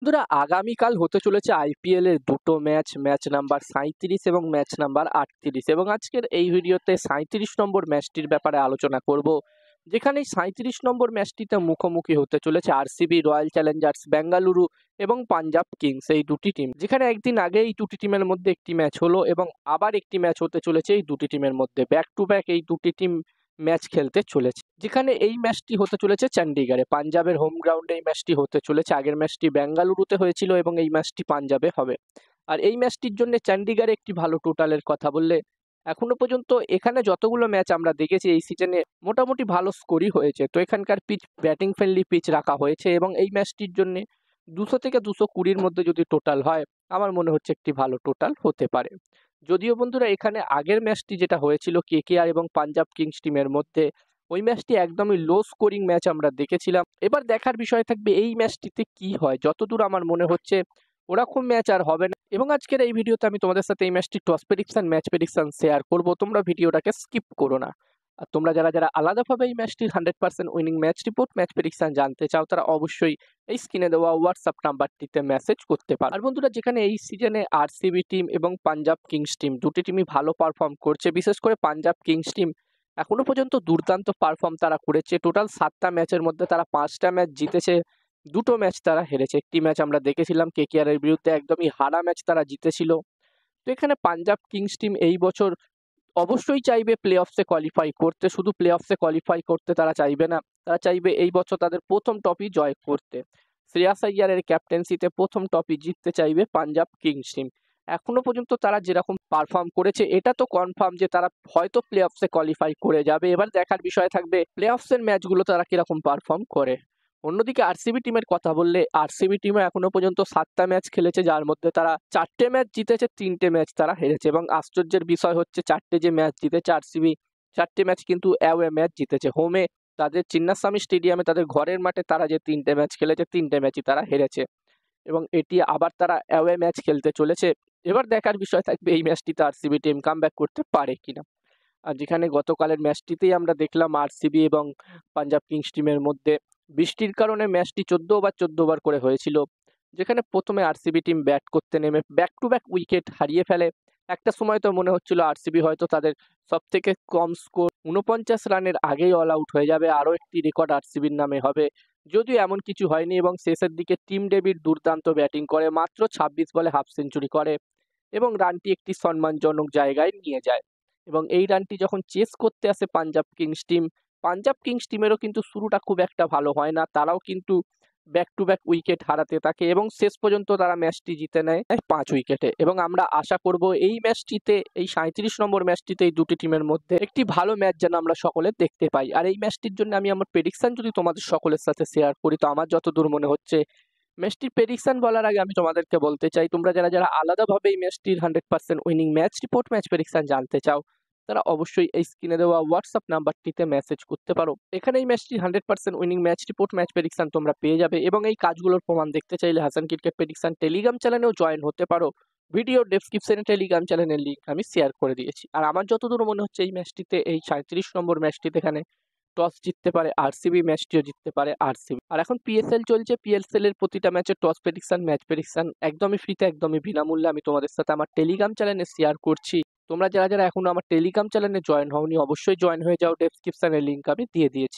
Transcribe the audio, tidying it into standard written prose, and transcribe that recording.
বন্ধুরা আগামীকাল হতে চলেছে আইপিএল এর দুটো ম্যাচ, ম্যাচ নাম্বার 37 এবং ম্যাচ নাম্বার 38 এবং আজকের এই ভিডিওতে 37 নম্বর ম্যাচটির ব্যাপারে আলোচনা করব। যেখানে 37 নম্বর ম্যাচটিতে মুখোমুখি হতে চলেছে আরসিবি, রয়্যাল চ্যালেঞ্জার্স বেঙ্গালুরু এবং পাঞ্জাব কিংস, এই দুটি টিম। যেখানে একদিন আগে এই দুটি টিমের মধ্যে একটি ম্যাচ হলো এবং আবার একটি ম্যাচ হতে চলেছে এই দুটি টিমের মধ্যে। ব্যাক টু ব্যাক এই দুটি টিম ম্যাচ খেলতে চলেছে। যেখানে এই ম্যাচটি হতে চলেছে চণ্ডীগড়ে, পাঞ্জাবের হোম গ্রাউন্ডে এই ম্যাচটি হতে চলেছে। আগের ম্যাচটি বেঙ্গালুরুতে হয়েছিল এবং এই ম্যাচটি পাঞ্জাবে হবে। আর এই ম্যাচটির জন্য চণ্ডীগড়ে একটি ভালো টোটালের কথা বললে এখনো পর্যন্ত এখানে যতগুলো ম্যাচ আমরা দেখেছি এই সিজনে মোটামুটি ভালো স্কোরই হয়েছে। তো এখানকার পিচ ব্যাটিং ফ্রেন্ডলি পিচ রাখা হয়েছে এবং এই ম্যাচটির জন্য 200 থেকে 220-র মধ্যে যদি টোটাল হয় আমার মনে হচ্ছে একটি ভালো টোটাল হতে পারে। যদিও বন্ধুরা এখানে আগের ম্যাচটি যেটা হয়েছিল কেকেআর এবং পাঞ্জাব কিংস টিমের মধ্যে, ওই ম্যাচটি একদমই লো স্কোরিং ম্যাচ আমরা দেখেছিলাম। এবার দেখার বিষয় থাকবে এই ম্যাচটিতে কি হয়। যতদূর আমার মনে হচ্ছে ওরকম ম্যাচ আর হবে না এবং আজকের এই ভিডিওতে আমি তোমাদের সাথে এই ম্যাচটি toss prediction, match prediction share করব। তোমরা ভিডিওটাকে স্কিপ করো না। আর তোমরা যারা যারা আলাদাভাবে এই ম্যাচটির 100% winning match report, match prediction জানতে চাও তারা অবশ্যই এই স্ক্রিনে দেওয়া হোয়াটসঅ্যাপ নাম্বারটিতে মেসেজ করতে পারো। আর বন্ধুরা যেখানে এই সিজনে আরসিবি টিম এবং পাঞ্জাব কিংস টিম দুটি টিমই ভালো পারফর্ম করছে, বিশেষ করে পাঞ্জাব কিংস টিম এখনো পর্যন্ত দুর্দান্ত পারফর্ম তারা করেছে। টোটাল 7টা ম্যাচের মধ্যে তারা 5টা ম্যাচ জিতেছে, দুটো ম্যাচ তারা হেরেছে। একটি ম্যাচ আমরা দেখেছিলাম কেকেআর এর বিরুদ্ধে, একদমই হারা ম্যাচ তারা জিতেছিল। তো এখানে পাঞ্জাব কিংস টিম এই বছর অবশ্যই চাইবে প্লে অফসে কোয়ালিফাই করতে। শুধু প্লে অফসে কোয়ালিফাই করতে তারা চাইবে না, তারা চাইবে এই বছর তাদের প্রথম ট্রফি জয় করতে। শ্রেয়াস আইয়ারের ক্যাপ্টেন্সিতে প্রথম ট্রফি জিততে চাইবে পাঞ্জাব কিংস টিম। এখনো পর্যন্ত তারা যেরকম পারফর্ম করেছে এটা তো কনফার্ম যে তারা হয়তো প্লে অফসে কোয়ালিফাই করে যাবে। এবার দেখার বিষয় থাকবে প্লে অফসের ম্যাচগুলো তারা কিরকম পারফর্ম করে। অন্যদিকে আরসিবি টিমের কথা বললে আরসিবি টিমও এখনো পর্যন্ত 7টা ম্যাচ খেলেছে, যার মধ্যে তারা 4টে ম্যাচ জিতেছে, 3টে ম্যাচ তারা হেরেছে। এবং আশ্চর্যের বিষয় হচ্ছে 4টে যে ম্যাচ জিতেছে আরসিবি, 4টে ম্যাচ কিন্তু অ্যাওয়ে ম্যাচ জিতেছে। হোমে তাদের চিন্নাস্বামী স্টেডিয়ামে তাদের ঘরের মাঠে তারা যে 3টে ম্যাচ খেলেছে 3টে ম্যাচই তারা হেরেছে এবং এটি আবার তারা অ্যাওয়ে ম্যাচ খেলতে চলেছে। এবার দেখার বিষয় থাকবে এই ম্যাচটিতে আরসিবি টিম কামব্যাক করতে পারে কিনা। আর যেখানে গতকালের ম্যাচটিতেই আমরা দেখলাম আরসিবি এবং পাঞ্জাব কিংস টিমের মধ্যে বৃষ্টির কারণে ম্যাচটি 14 ওভার করে হয়েছিল। যেখানে প্রথমে আরসিবি টিম ব্যাট করতে নেমে ব্যাক টু ব্যাক উইকেট হারিয়ে ফেলে। একটা সময় তো মনে হচ্ছিল আরসিবি হয়তো তাদের সব থেকে কম স্কোর 49 রানের আগেই অল আউট হয়ে যাবে, আরও একটি রেকর্ড আরসিবির নামে হবে। যদিও এমন কিছু হয়নি এবং শেষের দিকে টিম ডেভিড দুর্দান্ত ব্যাটিং করে মাত্র 26 বলে হাফ সেঞ্চুরি করে এবং রানটি একটি সম্মানজনক জায়গায় নিয়ে যায়। এবং এই রানটি যখন চেস করতে আসে পাঞ্জাব কিংস টিমেরও কিন্তু শুরুটা খুব একটা ভালো হয় না। তারাও কিন্তু ব্যাক টু ব্যাক উইকেট হারাতে থাকে এবং শেষ পর্যন্ত তারা ম্যাচটি জিতে নেয় 5 উইকেটে। এবং আমরা আশা করব এই ম্যাচটিতে, এই 37 নম্বর ম্যাচটিতে এই দুটি টিমের মধ্যে একটি ভালো ম্যাচ যেন আমরা সকলে দেখতে পাই। আর এই ম্যাচটির জন্য আমি আমার প্রেডিকশন যদি তোমাদের সকলের সাথে শেয়ার করি, তো আমার যতদূর মনে হচ্ছে ম্যাচটির প্রেডিকশন বলার আগে আমি তোমাদেরকে বলতে চাই, তোমরা যারা যারা আলাদাভাবে এই ম্যাচটির 100% winning match report, match prediction জানতে চাও তারা অবশ্যই এই স্ক্রিনে দেওয়া হোয়াটসঅ্যাপ নাম্বারটিতে মেসেজ করতে পারো। এখানে এই ম্যাচটির 100% winning match report, match prediction তোমরা পেয়ে যাবে এবং এই কাজগুলোর প্রমাণ দেখতে চাইলে হাসান ক্রিকেট প্রেডিকশন টেলিগ্রাম চ্যানেলেও জয়েন হতে পারো। ভিডিও ডেসক্রিপশনে টেলিগ্রাম চ্যানেলের লিঙ্ক আমি শেয়ার করে দিয়েছি। আর আমার যতদূর মনে হচ্ছে এই ম্যাচটিতে, এই 37 নম্বর ম্যাচটিতে এখানে টস জিততে পারে আরসিবি, ম্যাচটিও জিততে পারে আরসিবি। আর এখন পিএসএল চলছে, পিএসএল এর প্রতিটা ম্যাচে টস প্রেডিকশন, ম্যাচ প্রেডিকশন একদমই ফ্রিতে, একদমই বিনামূল্যে আমি তোমাদের সাথে আমার টেলিগ্রাম চ্যানেলে শেয়ার করছি। তোমরা যারা যারা এখনো আমার টেলিগ্রাম চ্যানেলে জয়েন হওনি অবশ্যই জয়েন হয়ে যাও, ডেসক্রিপশনে লিঙ্ক আমি দিয়ে দিয়েছি।